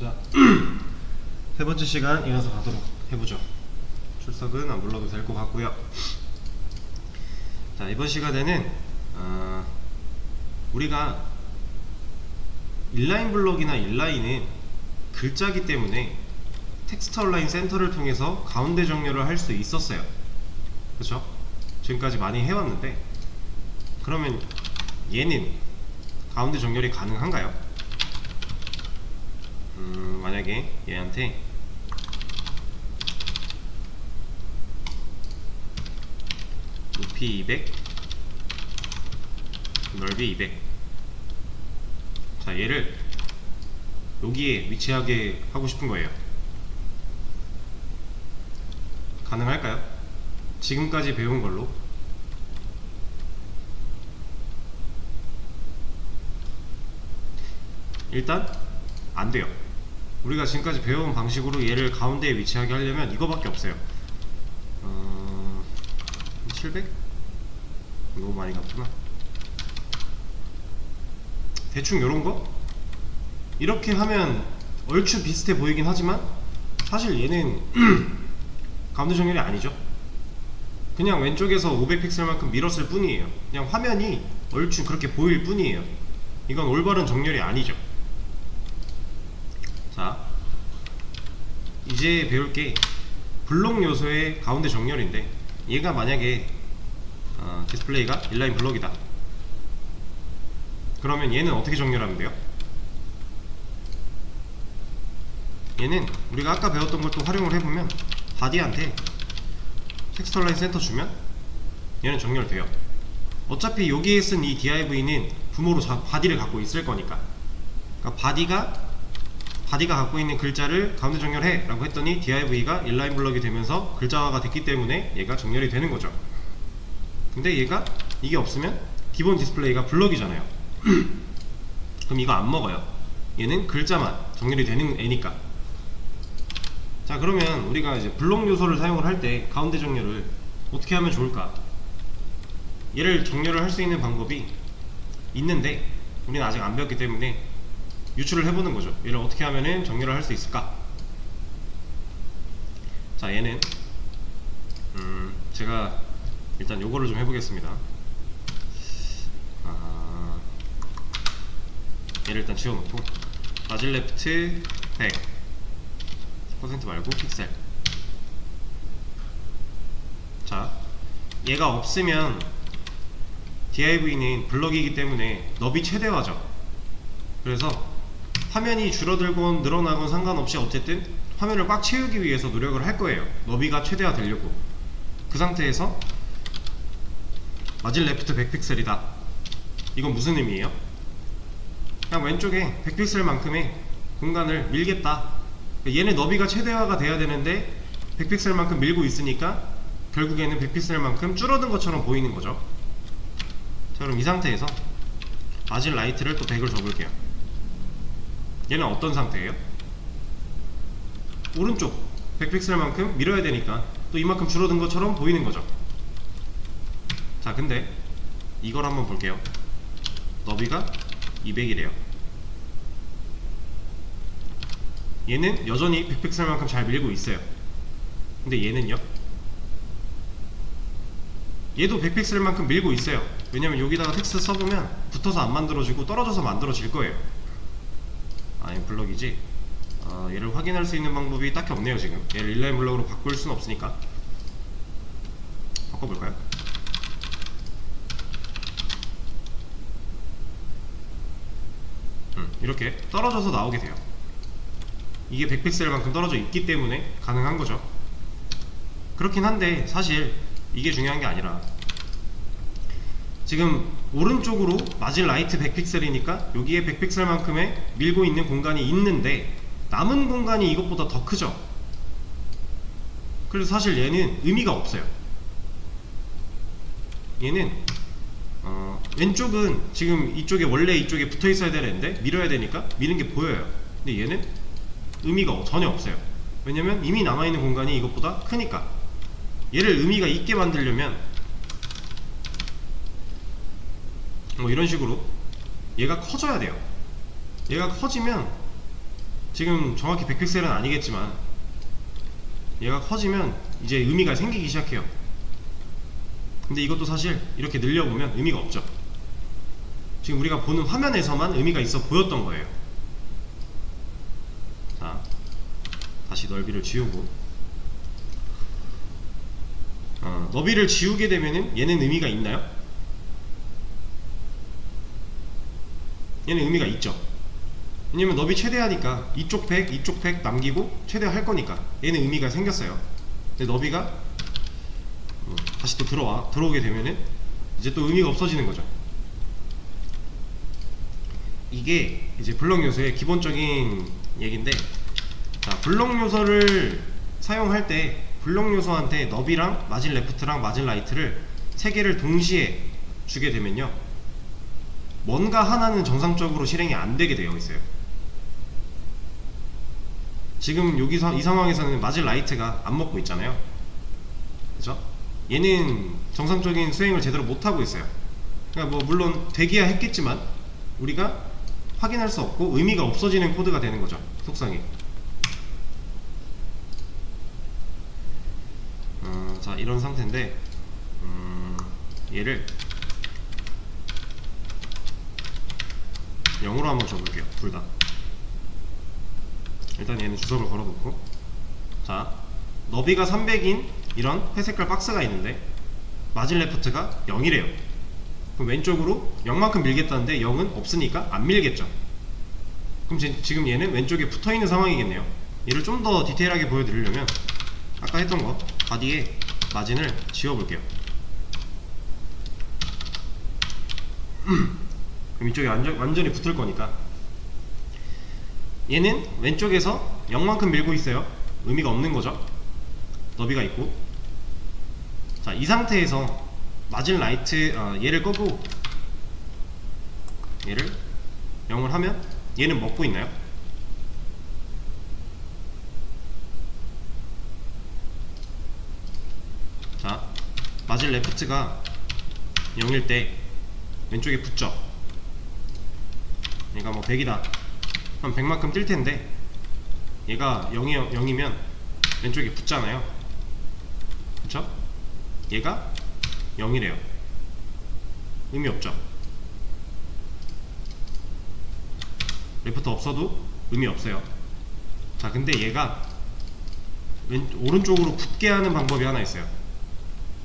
자, 세 번째 시간 이어서 가도록 해보죠. 출석은 안 불러도 될 것 같고요. 자, 이번 시간에는 우리가 인라인 블럭이나 인라인은 글자기 때문에 텍스트 얼라인 센터를 통해서 가운데 정렬을 할 수 있었어요. 그렇죠? 지금까지 많이 해왔는데, 그러면 얘는 가운데 정렬이 가능한가요? 만약에 얘한테 높이 200, 넓이 200, 자, 얘를 여기에 위치하게 하고 싶은 거예요. 가능할까요? 지금까지 배운 걸로 일단 안 돼요. 우리가 지금까지 배운 방식으로 얘를 가운데에 위치하게 하려면 이거밖에 없어요. 700? 너무 많이 갔구나. 대충 요런거? 이렇게 하면 얼추 비슷해 보이긴 하지만 사실 얘는 가운데 정렬이 아니죠. 그냥 왼쪽에서 500픽셀만큼 밀었을 뿐이에요. 그냥 화면이 얼추 그렇게 보일 뿐이에요. 이건 올바른 정렬이 아니죠. 자, 이제 배울 게 블록 요소의 가운데 정렬인데, 얘가 만약에 디스플레이가 인라인 블록이다. 그러면 얘는 어떻게 정렬하면 돼요? 얘는 우리가 아까 배웠던 걸 또 활용을 해보면 바디한테 텍스트 얼라인 센터 주면 얘는 정렬돼요. 어차피 여기에 쓴 이 div는 부모로 바디를 갖고 있을 거니까, 그러니까 바디가 갖고 있는 글자를 가운데 정렬해 라고 했더니 div가 인라인 블럭이 되면서 글자화가 됐기 때문에 얘가 정렬이 되는 거죠. 근데 얘가 이게 없으면 기본 디스플레이가 블럭이잖아요. 그럼 이거 안 먹어요. 얘는 글자만 정렬이 되는 애니까. 자, 그러면 우리가 이제 블록 요소를 사용을 할 때 가운데 정렬을 어떻게 하면 좋을까? 얘를 정렬을 할 수 있는 방법이 있는데 우리는 아직 안 배웠기 때문에 유추를 해보는 거죠. 얘를 어떻게 하면은 정렬을 할 수 있을까? 자, 얘는 제가 일단 요거를 좀 해보겠습니다. 얘를 일단 지워놓고 마진 레프트 100 % 말고 픽셀. 자, 얘가 없으면 div는 블럭이기 때문에 너비 최대화죠. 그래서 화면이 줄어들건 늘어나건 상관없이 어쨌든 화면을 꽉 채우기 위해서 노력을 할 거예요. 너비가 최대화 되려고. 그 상태에서 마진 레프트 100픽셀이다. 이건 무슨 의미예요? 그냥 왼쪽에 100픽셀만큼의 공간을 밀겠다. 얘네 너비가 최대화가 돼야 되는데 100픽셀만큼 밀고 있으니까 결국에는 100픽셀만큼 줄어든 것처럼 보이는 거죠. 자, 그럼 이 상태에서 마진 라이트를 또 100을 줘볼게요. 얘는 어떤 상태예요? 오른쪽 100픽셀만큼 밀어야 되니까 또 이만큼 줄어든 것처럼 보이는 거죠. 자, 근데 이걸 한번 볼게요. 너비가 200이래요. 얘는 여전히 100픽셀만큼 잘 밀고 있어요. 근데 얘는요? 얘도 100픽셀만큼 밀고 있어요. 왜냐면 여기다가 텍스트 써보면 붙어서 안 만들어지고 떨어져서 만들어질 거예요. 아니, 블럭이지. 얘를 확인할 수 있는 방법이 딱히 없네요. 지금 얘를 인라인 블럭으로 바꿀 수는 없으니까 바꿔볼까요? 이렇게 떨어져서 나오게 돼요. 이게 100픽셀만큼 떨어져 있기 때문에 가능한 거죠. 그렇긴 한데 사실 이게 중요한 게 아니라, 지금 오른쪽으로 마진 라이트 100픽셀이니까 여기에 100픽셀만큼의 밀고 있는 공간이 있는데 남은 공간이 이것보다 더 크죠. 그래서 사실 얘는 의미가 없어요. 얘는 왼쪽은 지금 이쪽에 원래 이쪽에 붙어 있어야 되는데 밀어야 되니까 미는 게 보여요. 근데 얘는 의미가 전혀 없어요. 왜냐면 이미 남아있는 공간이 이것보다 크니까. 얘를 의미가 있게 만들려면 뭐 이런 식으로 얘가 커져야 돼요. 얘가 커지면 지금 정확히 100픽셀은 아니겠지만 얘가 커지면 이제 의미가 생기기 시작해요. 근데 이것도 사실 이렇게 늘려보면 의미가 없죠. 지금 우리가 보는 화면에서만 의미가 있어 보였던 거예요. 자, 다시 넓이를 지우고, 너비를 지우게 되면은 얘는 의미가 있나요? 얘는 의미가 있죠. 왜냐면 너비 최대하니까 이쪽 100, 이쪽 100 남기고 최대화 할 거니까 얘는 의미가 생겼어요. 근데 너비가 다시 또 들어오게 되면은 이제 또 의미가 없어지는 거죠. 이게 이제 블럭 요소의 기본적인 얘기인데, 자, 블럭 요소를 사용할 때 블럭 요소한테 너비랑 마진 레프트랑 마진 라이트를 세 개를 동시에 주게 되면요, 뭔가 하나는 정상적으로 실행이 안 되게 되어 있어요. 지금 여기서 이 상황에서는 마진 라이트가 안 먹고 있잖아요. 그죠? 얘는 정상적인 수행을 제대로 못 하고 있어요. 그러니까 뭐 물론 되기야 했겠지만 우리가 확인할 수 없고 의미가 없어지는 코드가 되는 거죠, 속성이. 자, 이런 상태인데 얘를 0으로 한번 줘볼게요. 둘 다. 일단 얘는 주석을 걸어놓고, 자, 너비가 300인 이런 회색깔 박스가 있는데 마진 레프트가 0이래요. 그럼 왼쪽으로 0만큼 밀겠다는데 0은 없으니까 안 밀겠죠. 그럼 지금 얘는 왼쪽에 붙어있는 상황이겠네요. 얘를 좀 더 디테일하게 보여드리려면 아까 했던 거 바디에 마진을 지워볼게요. 그럼 이쪽에 완전히 붙을 거니까 얘는 왼쪽에서 0만큼 밀고 있어요. 의미가 없는 거죠. 너비가 있고. 자, 이 상태에서 마진 라이트, 얘를 끄고 얘를 0을 하면 얘는 먹고 있나요? 자, 마진 레프트가 0일 때 왼쪽에 붙죠. 얘가 뭐 100이다 한 100만큼 뛸 텐데 얘가 0이면 왼쪽에 붙잖아요. 그쵸? 얘가 0이래요. 의미 없죠. 레프트 없어도 의미 없어요. 자, 근데 얘가 오른쪽으로 붙게 하는 방법이 하나 있어요.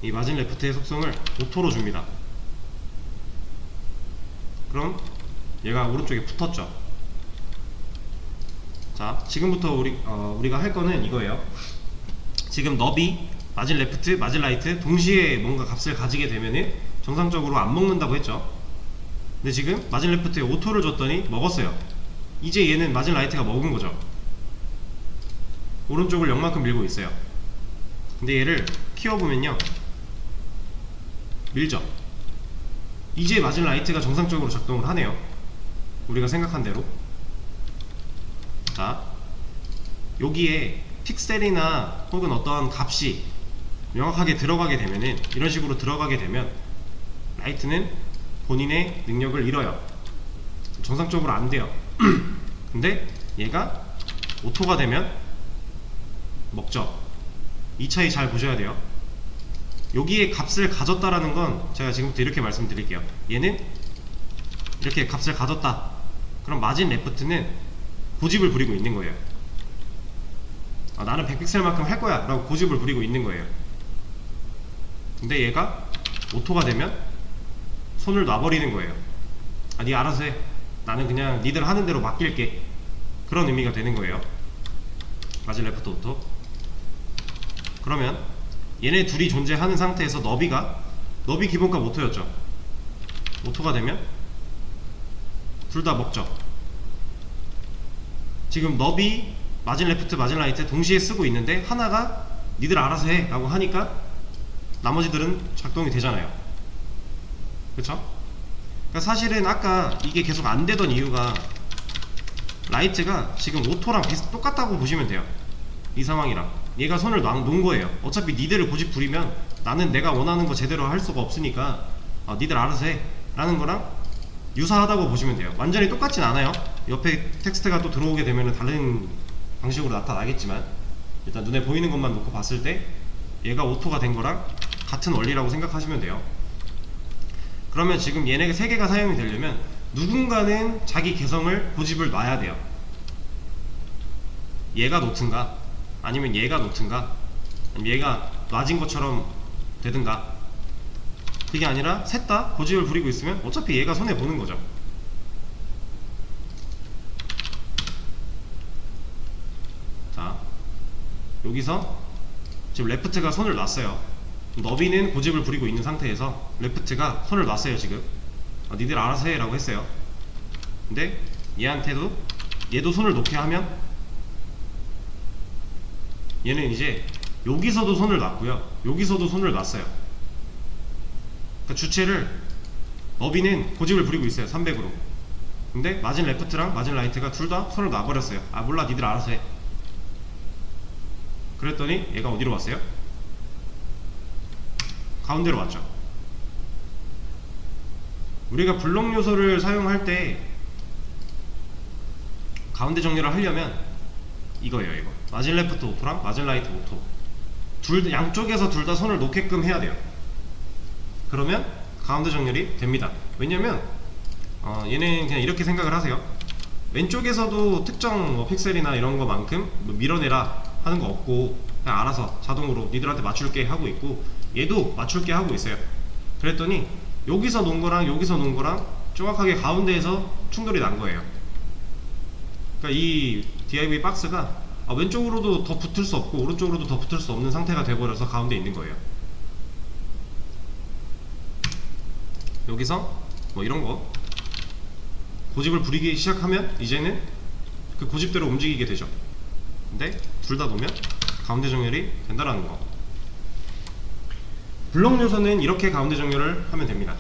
이 마진 레프트의 속성을 오토로 줍니다. 그럼 얘가 오른쪽에 붙었죠. 자, 지금부터 우리가 할 거는 이거예요. 지금 너비, 마진 레프트, 마진 라이트 동시에 뭔가 값을 가지게 되면은 정상적으로 안 먹는다고 했죠. 근데 지금 마진 레프트에 오토를 줬더니 먹었어요. 이제 얘는 마진 라이트가 먹은 거죠. 오른쪽을 0만큼 밀고 있어요. 근데 얘를 키워보면요, 밀죠. 이제 마진 라이트가 정상적으로 작동을 하네요. 우리가 생각한 대로. 자, 여기에 픽셀이나 혹은 어떠한 값이 명확하게 들어가게 되면은, 이런 식으로 들어가게 되면 라이트는 본인의 능력을 잃어요. 정상적으로 안 돼요. 근데 얘가 오토가 되면 먹죠. 이 차이 잘 보셔야 돼요. 여기에 값을 가졌다라는 건 제가 지금부터 이렇게 말씀드릴게요. 얘는 이렇게 값을 가졌다. 그럼 마진 레프트는 고집을 부리고 있는 거예요. 나는 100픽셀만큼 할 거야 라고 고집을 부리고 있는 거예요. 근데 얘가 오토가 되면 손을 놔버리는 거예요. 네 알아서 해. 나는 그냥 니들 하는 대로 맡길게. 그런 의미가 되는 거예요. 마진 레프트 오토. 그러면 얘네 둘이 존재하는 상태에서 너비 기본값 오토였죠. 오토가 되면 둘 다 먹죠. 지금 너비, 마진 레프트, 마진 라이트 동시에 쓰고 있는데 하나가 니들 알아서 해 라고 하니까 나머지들은 작동이 되잖아요. 그쵸? 그러니까 사실은 아까 이게 계속 안 되던 이유가 라이트가 지금 오토랑 똑같다고 보시면 돼요. 이 상황이랑 얘가 손을 놓은 거예요. 어차피 니들을 고집 부리면 나는 내가 원하는 거 제대로 할 수가 없으니까 니들 알아서 해 라는 거랑 유사하다고 보시면 돼요. 완전히 똑같진 않아요. 옆에 텍스트가 또 들어오게 되면 다른 방식으로 나타나겠지만 일단 눈에 보이는 것만 놓고 봤을 때 얘가 오토가 된 거랑 같은 원리라고 생각하시면 돼요. 그러면 지금 얘네 세 개가 사용이 되려면 누군가는 자기 개성을 고집을 놔야 돼요. 얘가 놓든가 아니면 얘가 놓든가 아니면 얘가 놔진 것처럼 되든가. 그게 아니라 셋 다 고집을 부리고 있으면 어차피 얘가 손해보는 거죠. 자, 여기서 지금 레프트가 손을 놨어요. 너비는 고집을 부리고 있는 상태에서 레프트가 손을 놨어요. 지금 니들 알아서 해 라고 했어요. 근데 얘한테도 얘도 손을 놓게 하면 얘는 이제 여기서도 손을 놨고요, 여기서도 손을 놨어요. 그러니까 주체를 너비는 고집을 부리고 있어요. 300으로. 근데 마진 레프트랑 마진 라이트가 둘 다 손을 놔버렸어요. 아 몰라 니들 알아서 해. 그랬더니 얘가 어디로 왔어요? 가운데로 왔죠. 우리가 블록 요소를 사용할 때 가운데 정렬을 하려면 이거예요. 이거 마진 레프트 오토랑 마진 라이트 오토 양쪽에서 둘 다 손을 놓게끔 해야 돼요. 그러면 가운데 정렬이 됩니다. 왜냐면 얘는 그냥 이렇게 생각을 하세요. 왼쪽에서도 특정 뭐 픽셀이나 이런 거만큼 뭐 밀어내라 하는 거 없고 그냥 알아서 자동으로 니들한테 맞출게 하고 있고, 얘도 맞출게 하고 있어요. 그랬더니 여기서 놓은 거랑 여기서 놓은 거랑 정확하게 가운데에서 충돌이 난 거예요. 그러니까 이 div 박스가 왼쪽으로도 더 붙을 수 없고 오른쪽으로도 더 붙을 수 없는 상태가 돼버려서 가운데 있는 거예요. 여기서 뭐 이런 거 고집을 부리기 시작하면 이제는 그 고집대로 움직이게 되죠. 근데 둘 다 놓으면 가운데 정렬이 된다라는 거. 블록 요소는 이렇게 가운데 정렬을 하면 됩니다.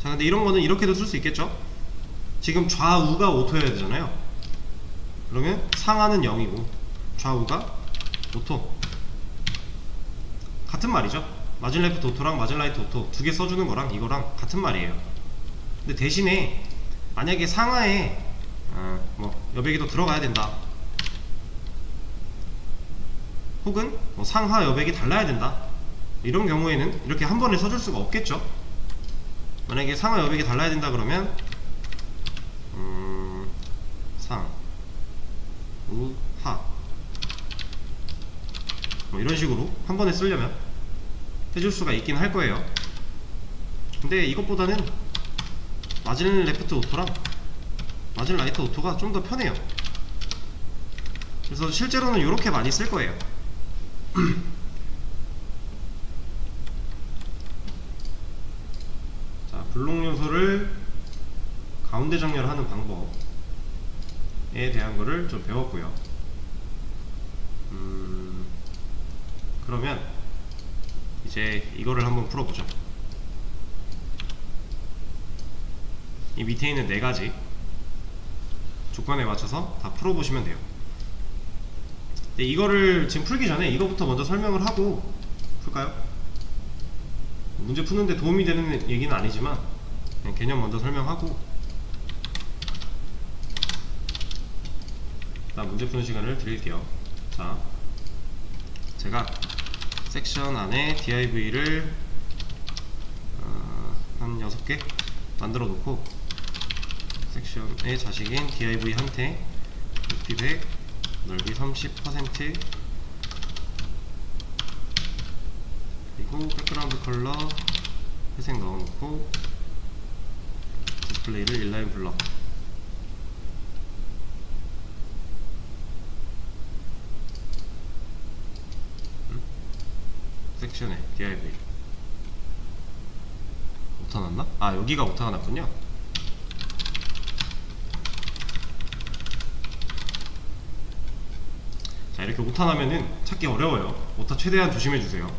자, 근데 이런 거는 이렇게도 쓸 수 있겠죠. 지금 좌우가 오토여야 되잖아요. 그러면 상하는 0이고 좌우가 오토. 같은 말이죠. 마진 레프트 오토랑 마진 라이트 오토 두 개 써주는 거랑 이거랑 같은 말이에요. 근데 대신에 만약에 상하에 뭐 여백이 더 들어가야 된다, 혹은 뭐 상하 여백이 달라야 된다, 이런 경우에는 이렇게 한 번에 써줄 수가 없겠죠. 만약에 상하 여백이 달라야 된다 그러면 상, 우, 하 뭐 이런 식으로 한 번에 쓰려면 해줄 수가 있긴 할 거예요. 근데 이것보다는 마진 레프트 오토랑 마진 라이트 오토가 좀 더 편해요. 그래서 실제로는 이렇게 많이 쓸 거예요. 자, 블록 요소를 가운데 정렬하는 방법에 대한 거를 좀 배웠고요. 그러면 이제 이거를 한번 풀어보죠. 이 밑에 있는 네 가지 조건에 맞춰서 다 풀어보시면 돼요. 근데 이거를 지금 풀기 전에 이거부터 먼저 설명을 하고 풀까요? 문제 푸는데 도움이 되는 얘기는 아니지만 그냥 개념 먼저 설명하고 일단 문제 푸는 시간을 드릴게요. 자, 제가 섹션 안에 div를 한 6개 만들어 놓고 섹션의 자식인 div 한테 높이 100, 넓이 30% 그리고 백그라운드 컬러 회색 넣어놓고 디스플레이를 인라인 블럭, 섹션에 div 오타 났나? 아, 여기가 오타가 났군요. 자, 이렇게 오타 나면은 찾기 어려워요. 오타 최대한 조심해주세요.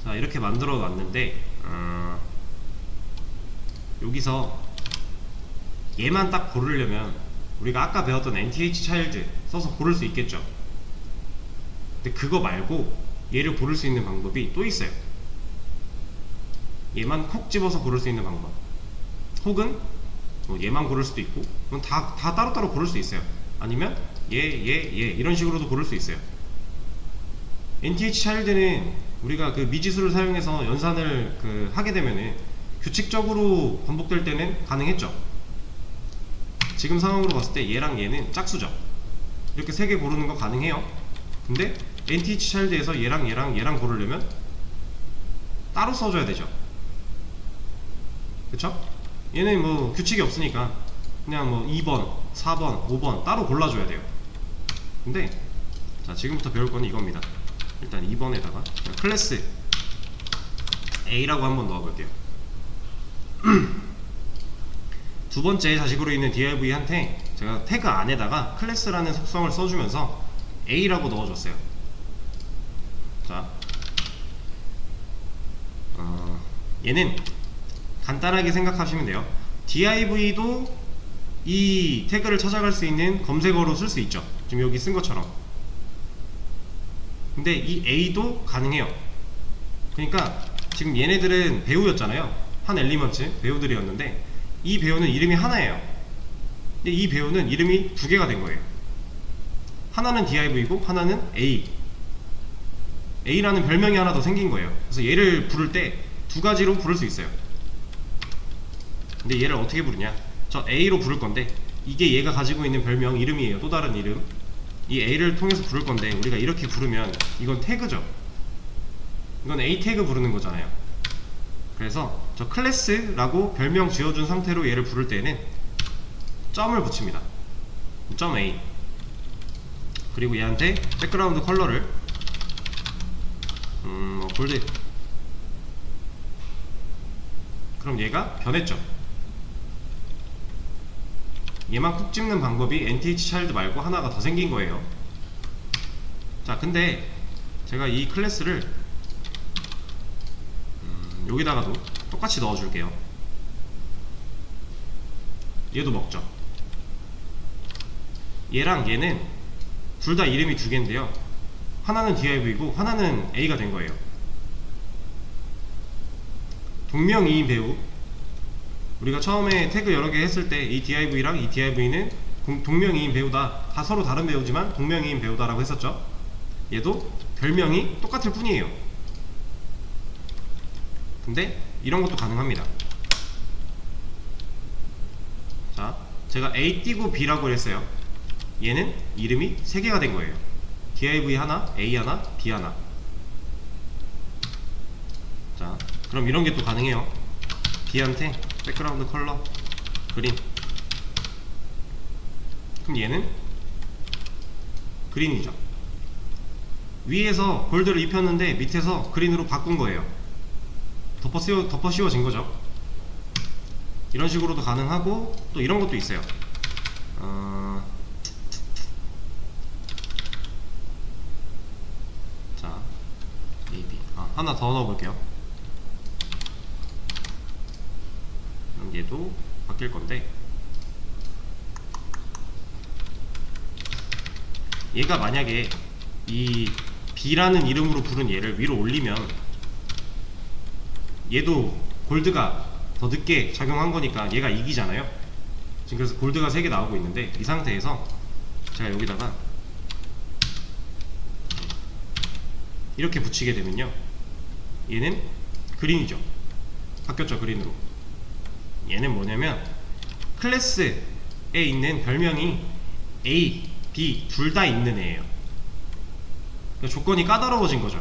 자, 이렇게 만들어 놨는데 여기서 얘만 딱 고르려면 우리가 아까 배웠던 nth 차일드 써서 고를 수 있겠죠. 근데 그거 말고 얘를 고를 수 있는 방법이 또 있어요. 얘만 콕 집어서 고를 수 있는 방법, 혹은 뭐 얘만 고를 수도 있고, 그건 다 따로따로 고를 수 있어요. 아니면 얘 이런 식으로도 고를 수 있어요. NTH 차일드는 우리가 그 미지수를 사용해서 연산을 하게 되면은 규칙적으로 반복될 때는 가능했죠. 지금 상황으로 봤을 때 얘랑 얘는 짝수죠. 이렇게 세 개 고르는 거 가능해요. 근데 NTH 차일드에서 얘랑 고르려면 따로 써줘야 되죠. 그쵸? 얘는 뭐 규칙이 없으니까 그냥 뭐 2번, 4번, 5번 따로 골라줘야 돼요. 근데 자, 지금부터 배울 거는 이겁니다. 일단 2번에다가 클래스 A라고 한번 넣어볼게요. 두 번째 자식으로 있는 div한테 제가 태그 안에다가 클래스라는 속성을 써주면서 A라고 넣어줬어요. 자, 얘는 간단하게 생각하시면 돼요. div도 이 태그를 찾아갈 수 있는 검색어로 쓸 수 있죠. 지금 여기 쓴 것처럼. 근데 이 A도 가능해요. 그러니까 지금 얘네들은 배우였잖아요. 한 엘리먼트 배우들이었는데 이 배우는 이름이 하나예요. 근데 이 배우는 이름이 두 개가 된 거예요. 하나는 div이고 하나는 A라는 별명이 하나 더 생긴 거예요. 그래서 얘를 부를 때 두 가지로 부를 수 있어요. 근데 얘를 어떻게 부르냐, 저 A로 부를 건데 이게 얘가 가지고 있는 별명 이름이에요. 또 다른 이름. 이 A를 통해서 부를 건데 우리가 이렇게 부르면 이건 태그죠. 이건 A 태그 부르는 거잖아요. 그래서 저 클래스라고 별명 지어준 상태로 얘를 부를 때는 점을 붙입니다. 점 A. 그리고 얘한테 백그라운드 컬러를 골드. 그럼 얘가 변했죠. 얘만 꾹 집는 방법이 NTH 차일드 말고 하나가 더 생긴 거예요. 자, 근데 제가 이 클래스를 여기다가도 똑같이 넣어줄게요. 얘도 먹죠. 얘랑 얘는 둘 다 이름이 두 개인데요. 하나는 div이고 하나는 A가 된 거예요. 동명이인 배우, 우리가 처음에 태그 여러 개 했을 때 이 div랑 이 div는 동명이인 배우다, 다 서로 다른 배우지만 동명이인 배우다라고 했었죠. 얘도 별명이 똑같을 뿐이에요. 근데 이런 것도 가능합니다. 자, 제가 A 띄고 B라고 했어요. 얘는 이름이 3개가 된 거예요. div 하나, A 하나, B 하나. 자, 그럼 이런 게 또 가능해요. B한테 백그라운드 컬러 그린. 그럼 얘는 그린이죠. 위에서 골드를 입혔는데 밑에서 그린으로 바꾼 거예요. 덮어 씌워진 거죠. 이런 식으로도 가능하고 또 이런 것도 있어요. 자, A, B. 하나 더 넣어볼게요. 그럼 얘도 바뀔 건데, 얘가 만약에 이 B라는 이름으로 부른 얘를 위로 올리면 얘도 골드가 더 늦게 작용한 거니까 얘가 이기잖아요. 지금 그래서 골드가 3개 나오고 있는데, 이 상태에서 제가 여기다가 이렇게 붙이게 되면요, 얘는 그린이죠. 바뀌었죠, 그린으로. 얘는 뭐냐면 클래스에 있는 별명이 A, B 둘 다 있는 애예요. 그러니까 조건이 까다로워진 거죠.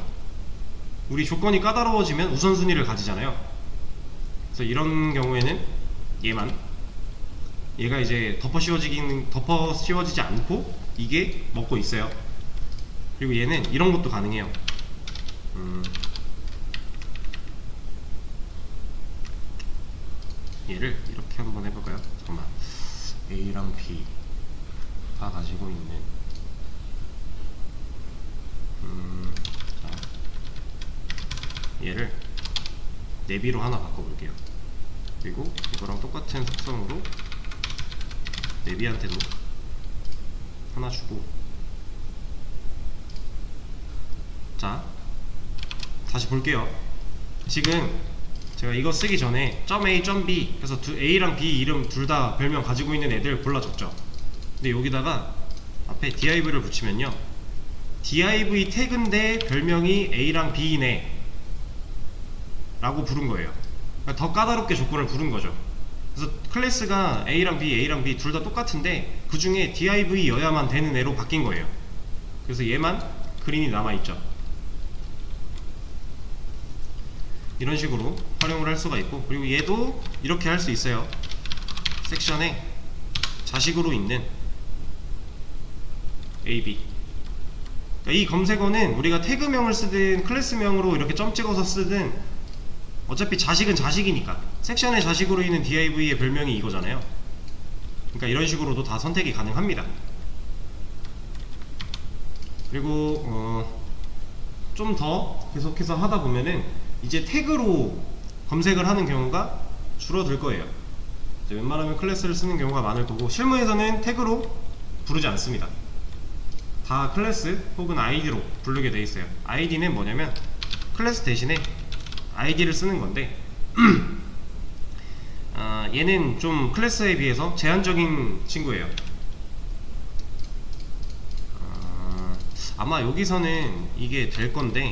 우리 조건이 까다로워지면 우선순위를 가지잖아요. 그래서 이런 경우에는 얘가 이제 덮어 씌워지지 않고 이게 먹고 있어요. 그리고 얘는 이런 것도 가능해요. 얘를 이렇게 한번 해볼까요? 잠깐만. A랑 B가 가지고 있는 자, 얘를 내비로 하나 바꿔볼게요. 그리고 이거랑 똑같은 속성으로 내비한테도 하나 주고, 자, 다시 볼게요. 지금 제가 이거 쓰기 전에 .a, .b 해서 a랑 b 이름 둘 다 별명 가지고 있는 애들 골라줬죠. 근데 여기다가 앞에 div를 붙이면요, div 태그인데 별명이 a랑 b이네 라고 부른 거예요. 그러니까 더 까다롭게 조건을 부른 거죠. 그래서 클래스가 a랑 b 둘 다 똑같은데 그 중에 div여야만 되는 애로 바뀐 거예요. 그래서 얘만 그린이 남아있죠. 이런 식으로 활용을 할 수가 있고, 그리고 얘도 이렇게 할 수 있어요. 섹션에 자식으로 있는 AB, 그러니까 이 검색어는 우리가 태그명을 쓰든 클래스명으로 이렇게 점 찍어서 쓰든 어차피 자식은 자식이니까 섹션의 자식으로 있는 div의 별명이 이거잖아요. 그러니까 이런 식으로도 다 선택이 가능합니다. 그리고 좀 더 계속해서 하다 보면은 이제 태그로 검색을 하는 경우가 줄어들 거예요. 이제 웬만하면 클래스를 쓰는 경우가 많을 거고, 실무에서는 태그로 부르지 않습니다. 다 클래스 혹은 id로 부르게 돼 있어요. id는 뭐냐면 클래스 대신에 id를 쓰는 건데 얘는 좀 클래스에 비해서 제한적인 친구예요. 아마 여기서는 이게 될 건데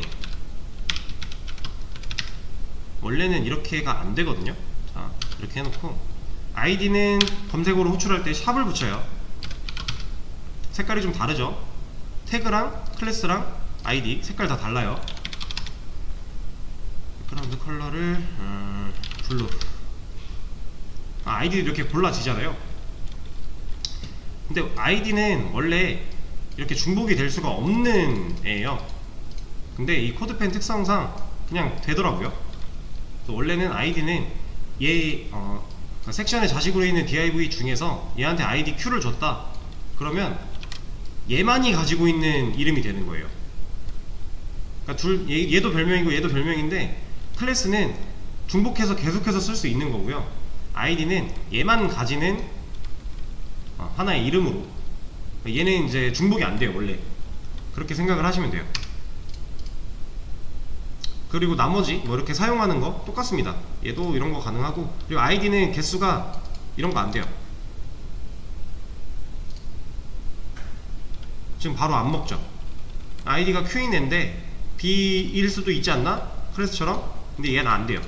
원래는 이렇게가 안 되거든요. 자, 이렇게 해놓고 id는 검색어로 호출할 때 샵을 붙여요. 색깔이 좀 다르죠. 태그랑 클래스랑 id 색깔 다 달라요. 백그라운드 컬러를 블루. id도 이렇게 골라지잖아요. 근데 id는 원래 이렇게 중복이 될 수가 없는 애예요. 근데 이 코드펜 특성상 그냥 되더라고요. 원래는 id는 얘 그러니까 섹션의 자식으로 있는 div 중에서 얘한테 id q를 줬다 그러면 얘만이 가지고 있는 이름이 되는 거예요. 그러니까 얘도 별명이고 얘도 별명인데 클래스는 중복해서 계속해서 쓸 수 있는 거고요. id는 얘만 가지는 하나의 이름으로, 얘는 이제 중복이 안 돼요. 원래 그렇게 생각을 하시면 돼요. 그리고 나머지 뭐 이렇게 사용하는 거 똑같습니다. 얘도 이런 거 가능하고, 그리고 id는 개수가 이런 거 안 돼요. 지금 바로 안 먹죠. id가 q인 앤데 b일 수도 있지 않나? 클래스처럼. 근데 얘는 안 돼요.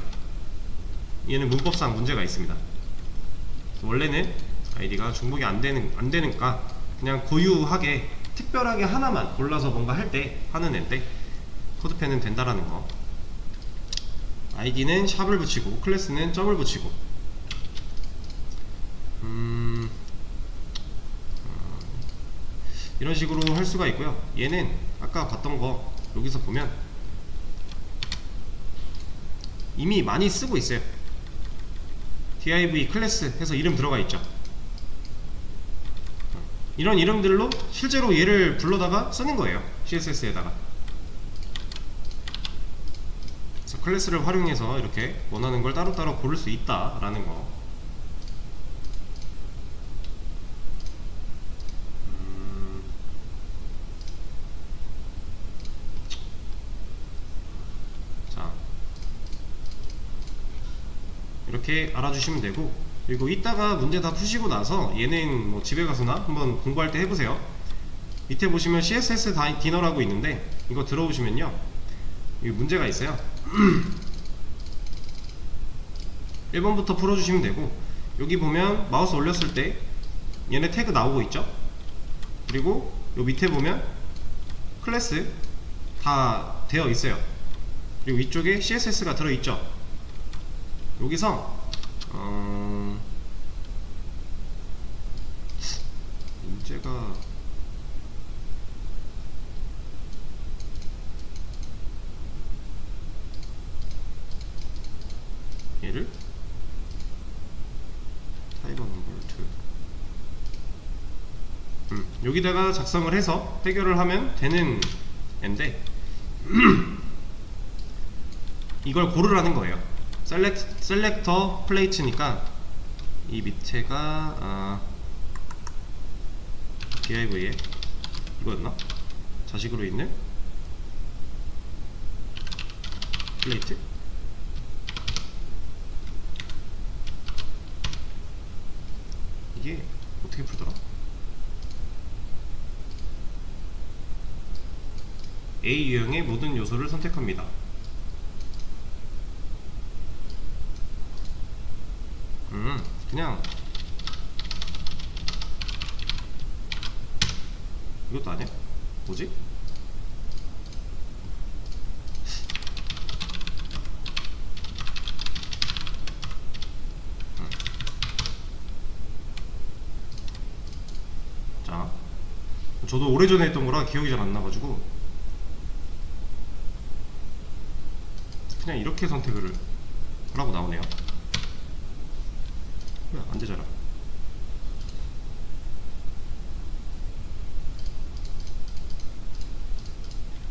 얘는 문법상 문제가 있습니다. 원래는 id가 중복이 안 되니까 그냥 고유하게 특별하게 하나만 골라서 뭔가 할 때 하는 앤데 코드펜은 된다라는 거. id는 샵을 붙이고 클래스는 점을 붙이고. 이런 식으로 할 수가 있고요. 얘는 아까 봤던 거 여기서 보면 이미 많이 쓰고 있어요. div 클래스 해서 이름 들어가 있죠. 이런 이름들로 실제로 얘를 불러다가 쓰는 거예요. CSS에다가. 그래서 클래스를 활용해서 이렇게 원하는 걸 따로따로 고를 수 있다라는 거. 자, 이렇게 알아주시면 되고, 그리고 이따가 문제 다 푸시고 나서 얘는 뭐 집에 가서나 한번 공부할 때 해보세요. 밑에 보시면 CSS 디너라고 있는데 이거 들어오시면요, 이 문제가 있어요. 1번부터 풀어주시면 되고, 여기 보면 마우스 올렸을 때 얘네 태그 나오고 있죠. 그리고 요 밑에 보면 클래스 다 되어 있어요. 그리고 위쪽에 CSS가 들어있죠. 여기서 문제가 얘를 타이거 넘버 2 여기다가 작성을 해서 해결을 하면 되는 앤데 이걸 고르라는 거예요. 셀렉터 플레이트니까 이 밑에가 div에 이거였나? 자식으로 있는 플레이트? 이게 어떻게 풀더라? A 유형의 모든 요소를 선택합니다. 그냥 이것도 아니야? 뭐지? 자, 저도 오래전에 했던 거라 기억이 잘 안 나가지고 그냥 이렇게 선택을 하라고 나오네요. 왜 안 되잖아.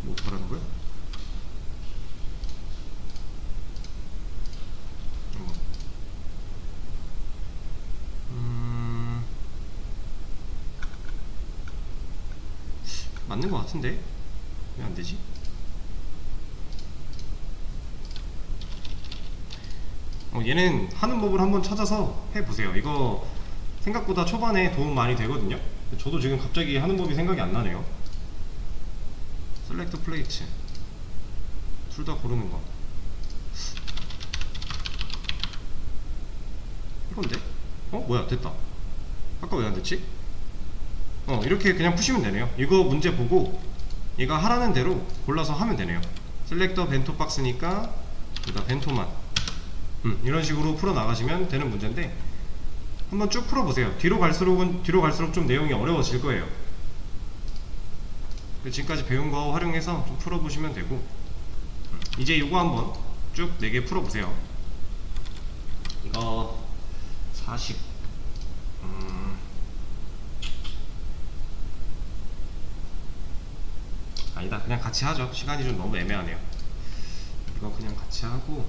뭐 어떡하라는 거야? 맞는 거 같은데? 왜 안 되지? 얘는 하는 법을 한번 찾아서 해보세요. 이거 생각보다 초반에 도움 많이 되거든요. 저도 지금 갑자기 하는 법이 생각이 안 나네요. 셀렉트 플레이츠 둘 다 고르는 거 이건데? 뭐야 됐다. 아까 왜 안 됐지? 이렇게 그냥 푸시면 되네요. 이거 문제 보고 얘가 하라는 대로 골라서 하면 되네요. 셀렉터 벤토 박스니까 여기다 벤토만 이런 식으로 풀어 나가시면 되는 문제인데 한번 쭉 풀어보세요. 뒤로 갈수록 좀 내용이 어려워질 거예요. 지금까지 배운 거 활용해서 좀 풀어보시면 되고 이제 이거 한번 쭉 4개 풀어보세요. 이거 40 아니다, 그냥 같이 하죠. 시간이 좀 너무 애매하네요. 이거 그냥 같이 하고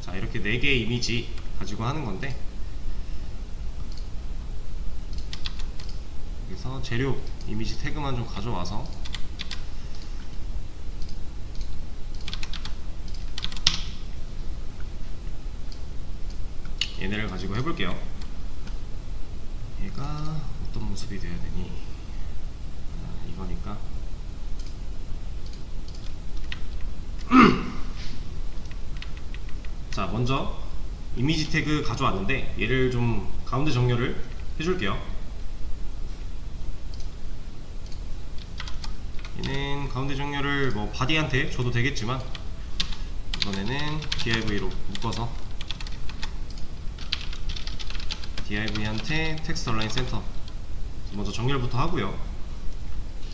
자, 이렇게 4개의 이미지 가지고 하는 건데 여기서 재료 이미지 태그만 좀 가져와서 얘네를 가지고 해볼게요. 얘가 어떤 모습이 돼야 되니? 이거니까 자, 먼저 이미지 태그 가져왔는데 얘를 좀 가운데 정렬을 해줄게요. 얘는 가운데 정렬을 뭐 바디한테 줘도 되겠지만 이번에는 div로 묶어서 div한테 텍스트 얼라인 센터 먼저 정렬부터 하고요.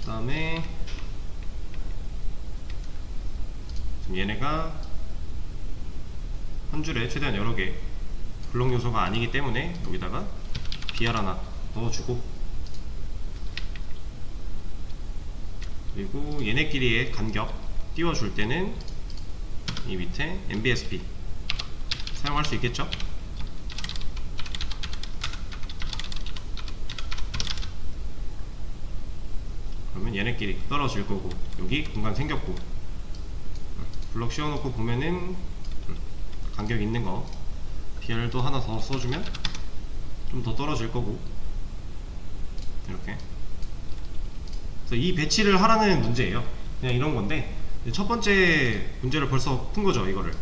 그 다음에 얘네가 한 줄에 최대한 여러 개 블록 요소가 아니기 때문에 여기다가 BR 하나 넣어주고 그리고 얘네끼리의 간격 띄워줄 때는 이 밑에 MBSP 사용할 수 있겠죠? 그러면 얘네끼리 떨어질 거고 여기 공간 생겼고 블럭 씌워놓고 보면은 간격 있는 거 BR도 하나 더 써주면 좀 더 떨어질 거고 이렇게. 그래서 이 배치를 하라는 문제예요. 그냥 이런 건데 첫 번째 문제를 벌써 푼 거죠. 이거를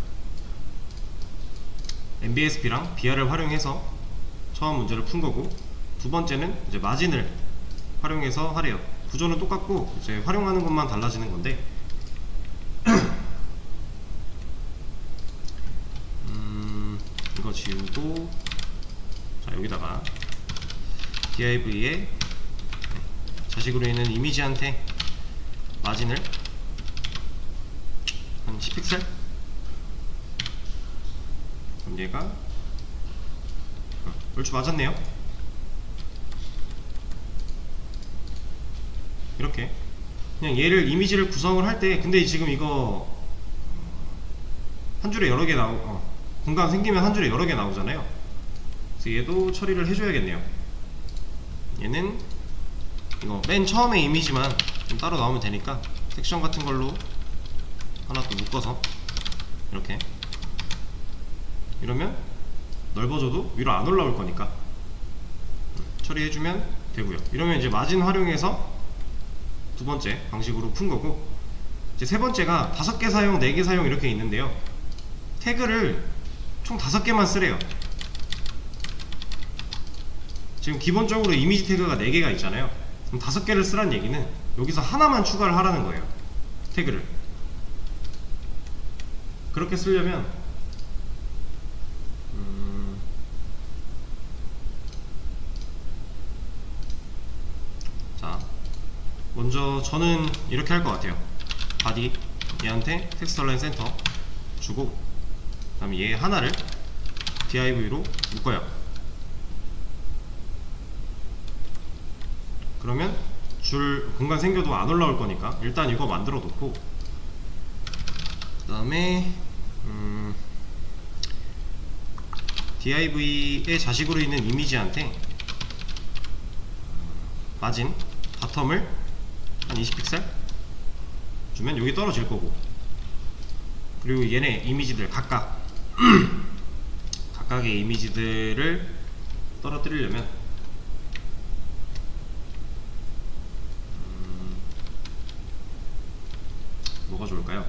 MBSP랑 BR을 활용해서 처음 문제를 푼 거고 두 번째는 이제 마진을 활용해서 하래요. 구조는 똑같고 이제 활용하는 것만 달라지는 건데 이거 지우고 자, 여기다가 div에 자식으로 있는 이미지한테 마진을 한 10픽셀? 그럼 얘가 얼추 맞았네요. 이렇게 그냥 얘를 이미지를 구성을 할 때 근데 지금 이거 한 줄에 여러 개 공간 생기면 한 줄에 여러 개 나오잖아요. 그래서 얘도 처리를 해줘야겠네요. 얘는 이거 맨 처음에 이미지만 좀 따로 나오면 되니까 섹션 같은 걸로 하나 또 묶어서 이렇게, 이러면 넓어져도 위로 안 올라올 거니까 처리해주면 되고요. 이러면 이제 마진 활용해서 두 번째 방식으로 푼 거고, 이제 세 번째가 5개 사용, 4개 사용 이렇게 있는데요. 태그를 총 5개만 쓰래요. 지금 기본적으로 이미지 태그가 4개가 있잖아요. 그럼 5개를 쓰란 얘기는 여기서 하나만 추가를 하라는 거예요. 태그를. 그렇게 쓰려면 자, 먼저 저는 이렇게 할 것 같아요. 바디 얘한테 텍스트 얼라인 센터 주고, 그 다음에 얘 하나를 div로 묶어요. 그러면 줄 공간 생겨도 안 올라올 거니까 일단 이거 만들어 놓고, 그 다음에 div의 자식으로 있는 이미지한테 마진 바텀을 한 20픽셀 주면 여기 떨어질 거고, 그리고 얘네 이미지들 각각의 이미지들을 떨어뜨리려면 뭐가 좋을까요?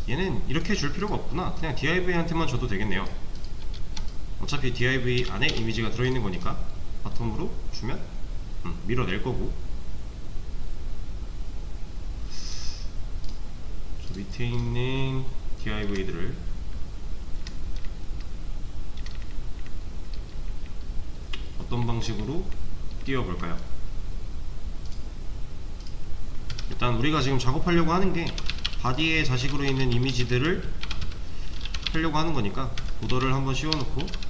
얘는 이렇게 줄 필요가 없구나. 그냥 div한테만 줘도 되겠네요. 어차피 div 안에 이미지가 들어있는 거니까 바텀으로 주면 밀어낼 거고, 저 밑에 있는 div들을 어떤 방식으로 띄워볼까요? 일단 우리가 지금 작업하려고 하는 게 바디의 자식으로 있는 이미지들을 하려고 하는 거니까 보더를 한번 씌워놓고,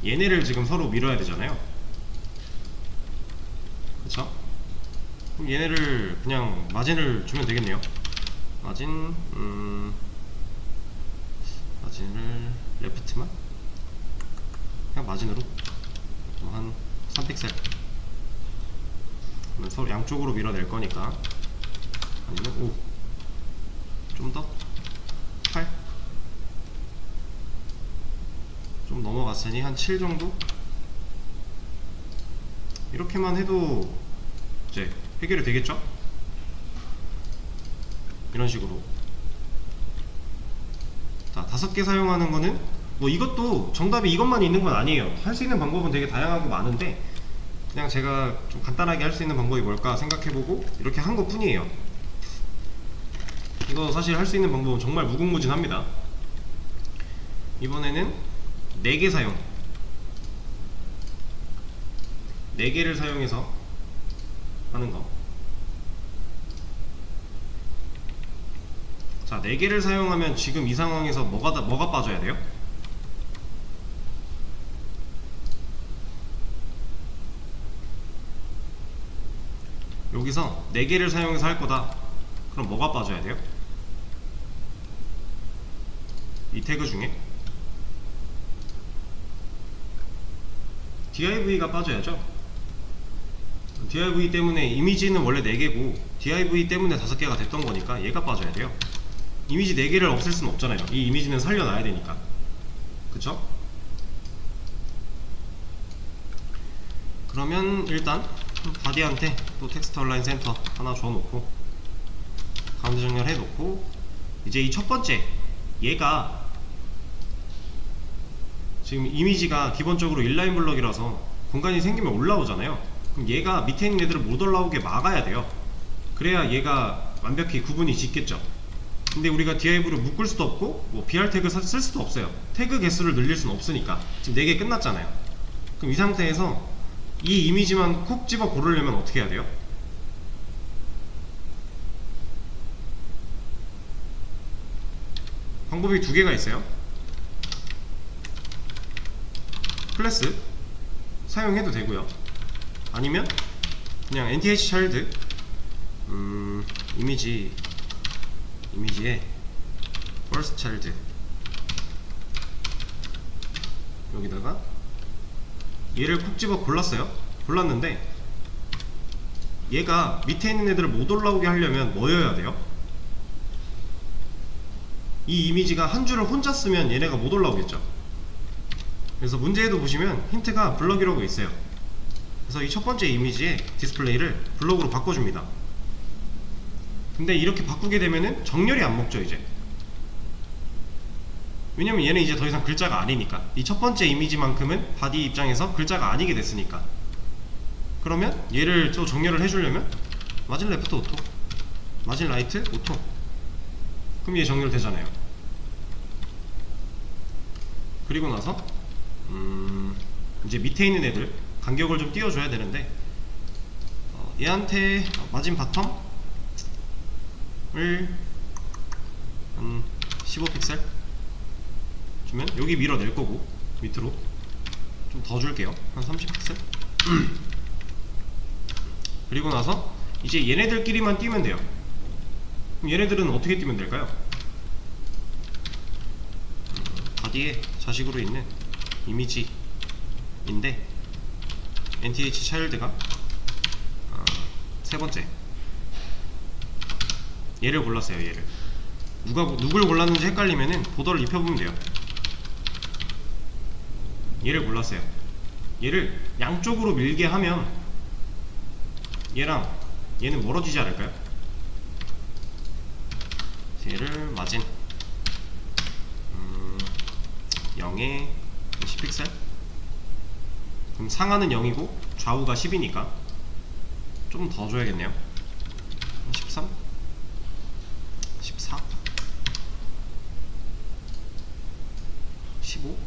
얘네를 지금 서로 밀어야 되잖아요. 그쵸? 그럼 얘네를 그냥 마진을 주면 되겠네요. 마진을 레프트만 그냥 마진으로 한 3픽셀, 그러면 서로 양쪽으로 밀어낼 거니까, 아니면 5, 좀 더 8, 좀 넘어갔으니 한 7 정도? 이렇게만 해도 이제 해결이 되겠죠? 이런 식으로. 자, 5개 사용하는 거는 뭐 이것도 정답이 이것만 있는 건 아니에요. 할 수 있는 방법은 되게 다양하고 많은데, 그냥 제가 좀 간단하게 할 수 있는 방법이 뭘까 생각해보고 이렇게 한 것 뿐이에요. 이거 사실 할 수 있는 방법은 정말 무궁무진합니다. 이번에는 4개 사용, 4개를 사용해서 하는 거. 자, 4개를 사용하면 지금 이 상황에서 뭐가 빠져야 돼요? 여기서 4개를 사용해서 할 거다. 그럼 뭐가 빠져야 돼요? 이 태그 중에 div가 빠져야죠. div 때문에 이미지는 원래 4개고 div 때문에 5개가 됐던 거니까 얘가 빠져야 돼요. 이미지 4개를 없앨 수는 없잖아요. 이 이미지는 살려놔야 되니까. 그쵸? 그러면 일단 바디한테 또 텍스트 얼라인 센터 하나 줘놓고 가운데 정렬 해놓고, 이제 이 첫 번째 얘가 지금 이미지가 기본적으로 인라인 블럭이라서 공간이 생기면 올라오잖아요. 그럼 얘가 밑에 있는 애들을 못 올라오게 막아야 돼요. 그래야 얘가 완벽히 구분이 짓겠죠. 근데 우리가 div를 묶을 수도 없고 뭐 br 태그 쓸 수도 없어요. 태그 개수를 늘릴 수는 없으니까. 지금 4개 끝났잖아요. 그럼 이 상태에서 이 이미지만 콕 집어 고르려면 어떻게 해야 돼요? 방법이 2개가 있어요. 클래스 사용해도 되고요, 아니면 그냥 nth child 이미지에 first child 여기다가 얘를 콕 집어 골랐어요. 골랐는데 얘가 밑에 있는 애들을 못 올라오게 하려면 뭐여야 돼요? 이 이미지가 한 줄을 혼자 쓰면 얘네가 못 올라오겠죠. 그래서 문제에도 보시면 힌트가 블럭이라고 있어요. 그래서 이 첫 번째 이미지의 디스플레이를 블럭으로 바꿔줍니다. 근데 이렇게 바꾸게 되면은 정렬이 안 먹죠 이제. 왜냐면 얘는 이제 더 이상 글자가 아니니까. 이 첫 번째 이미지만큼은 바디 입장에서 글자가 아니게 됐으니까. 그러면 얘를 또 정렬을 해주려면 마진 레프트 오토, 마진 라이트 오토. 그럼 얘 정렬되잖아요. 그리고 나서 이제 밑에 있는 애들 간격을 좀 띄워줘야 되는데 얘한테 마진 바텀을 한 15픽셀 주면 여기 밀어낼 거고 밑으로 좀 더 줄게요. 한 30픽셀. 그리고 나서 이제 얘네들끼리만 띄면 돼요. 그럼 얘네들은 어떻게 띄면 될까요? 바디에 자식으로 있는 이미지인데 NTH 차일드가 세 번째 얘를 골랐어요. 얘를 누굴 골랐는지 헷갈리면은 보더를 입혀보면 돼요. 얘를 골랐어요. 얘를 양쪽으로 밀게 하면 얘랑 얘는 멀어지지 않을까요? 얘를 마진 0에 10픽셀. 그럼 상하는 0이고 좌우가 10이니까 좀 더 줘야겠네요. 13 14 15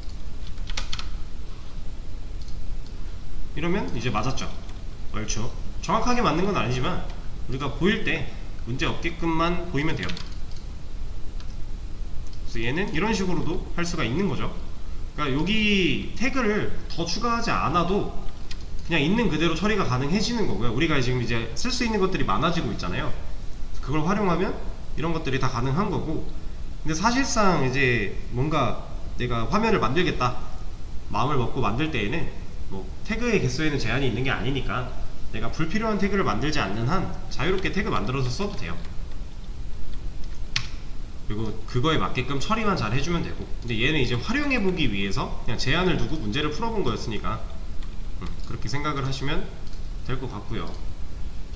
이러면 이제 맞았죠. 얼추 정확하게 맞는 건 아니지만 우리가 보일 때 문제 없게끔만 보이면 돼요. 그래서 얘는 이런 식으로도 할 수가 있는 거죠. 그러니까 여기 태그를 더 추가하지 않아도 그냥 있는 그대로 처리가 가능해지는 거고요. 우리가 지금 이제 쓸 수 있는 것들이 많아지고 있잖아요. 그걸 활용하면 이런 것들이 다 가능한 거고, 근데 사실상 이제 뭔가 내가 화면을 만들겠다 마음을 먹고 만들 때에는 뭐 태그의 개수에는 제한이 있는 게 아니니까 내가 불필요한 태그를 만들지 않는 한 자유롭게 태그 만들어서 써도 돼요. 그리고 그거에 맞게끔 처리만 잘 해주면 되고, 근데 얘는 이제 활용해보기 위해서 그냥 제한을 두고 문제를 풀어본 거였으니까 그렇게 생각을 하시면 될 것 같고요.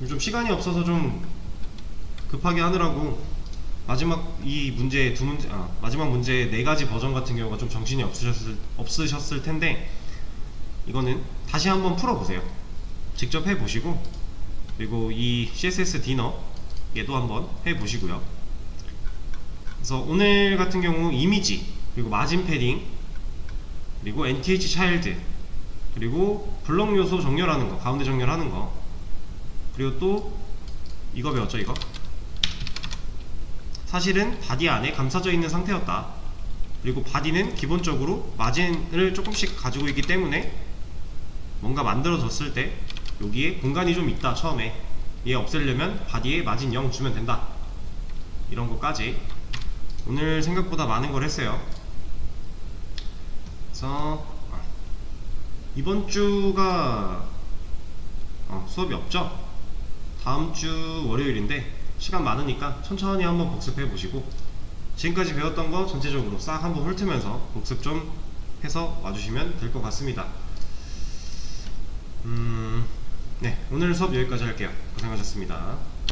좀 시간이 없어서 좀 급하게 하느라고 마지막 이 문제 마지막 문제 4가지 버전 같은 경우가 좀 정신이 없으셨을 텐데, 이거는 다시 한번 풀어보세요. 직접 해보시고, 그리고 이 CSS 디너 얘도 한번 해보시고요. 그래서 오늘 같은 경우 이미지, 그리고 마진 패딩, 그리고 NTH 차일드, 그리고 블럭 요소 정렬하는 거, 가운데 정렬하는 거, 그리고 또 이거 배웠죠. 이거 사실은 바디 안에 감싸져 있는 상태였다. 그리고 바디는 기본적으로 마진을 조금씩 가지고 있기 때문에 뭔가 만들어졌을 때 여기에 공간이 좀 있다. 처음에 얘 없애려면 바디에 마진 0 주면 된다. 이런 것까지 오늘 생각보다 많은 걸 했어요. 그래서 이번 주가 수업이 없죠? 다음 주 월요일인데 시간 많으니까 천천히 한번 복습해 보시고, 지금까지 배웠던 거 전체적으로 싹 한번 훑으면서 복습 좀 해서 와주시면 될 것 같습니다. 네, 오늘 수업 여기까지 할게요. 고생하셨습니다.